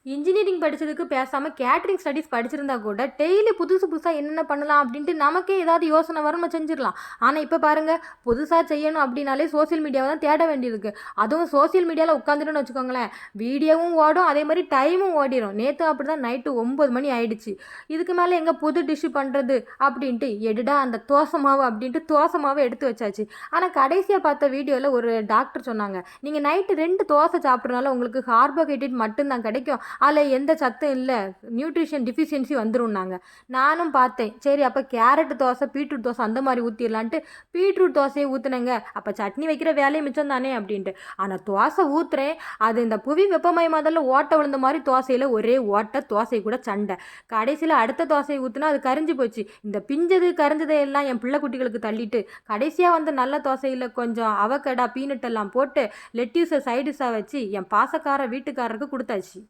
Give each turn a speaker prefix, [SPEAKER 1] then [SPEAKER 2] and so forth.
[SPEAKER 1] Engineering படிச்சதுக்கு பேசாமல் catering studies படிச்சிருந்தா கூட டெய்லி புதுசு புதுசாக என்னென்ன பண்ணலாம் அப்படின்ட்டு நமக்கே ஏதாவது யோசனை வரும், நம்ம செஞ்சிடலாம். ஆனால் இப்போ பாருங்கள், புதுசாக செய்யணும் அப்படின்னாலே சோசியல் மீடியாவை தான் தேட வேண்டியிருக்கு. அதுவும் சோசியல் மீடியாவில் உட்காந்துட்டுன்னு வச்சுக்கோங்களேன், வீடியோவும் ஓடும், அதே மாதிரி டைமும் ஓடிடும். நேற்று அப்படி தான் நைட்டு 9 மணி ஆயிடுச்சு. இதுக்கு மேலே எங்கே புது டிஷ்ஷு பண்ணுறது அப்படின்ட்டு எடுடா அந்த தோசை மாவு அப்படின்ட்டு தோசை மாவை எடுத்து வச்சாச்சு. ஆனால் கடைசியாக பார்த்த வீடியோவில் ஒரு டாக்டர் சொன்னாங்க, நீங்கள் நைட்டு 2 தோசை சாப்பிட்றதுனால உங்களுக்கு கார்போஹைட்ரேட் மட்டும்தான் கிடைக்கும், அதில் எந்த சத்தும் இல்லை, நியூட்ரிஷன் டிஃபிஷியன்சி வந்துரும்னாங்க. நானும் பார்த்தேன், சரி அப்போ கேரட் தோசை பீட்ரூட் தோசை அந்த மாதிரி ஊற்றிடலான்ட்டு பீட்ரூட் தோசையை ஊற்றுனேங்க. அப்போ சட்னி வைக்கிற வேலையை மிச்சம் தானே அப்படின்ட்டு. ஆனால் தோசை ஊற்றுறேன், அது இந்த புவி வெப்பமயமாதலில் ஓட்டை விழுந்த மாதிரி தோசையில் ஒரே ஓட்டை, தோசை கூட சண்டை. கடைசியில் அடுத்த தோசையை ஊற்றுனா அது கரிஞ்சு போச்சு. இந்த பிஞ்சது கரிஞ்சதை எல்லாம் என் பிள்ளை குட்டிகளுக்கு தள்ளிட்டு கடைசியாக வந்து நல்ல தோசையில் கொஞ்சம் அவக்கடா பீனட் எல்லாம் போட்டு லெட்டியூஸை சைடிஷாக வச்சு என் பாசக்கார வீட்டுக்காரருக்கு கொடுத்தாச்சு.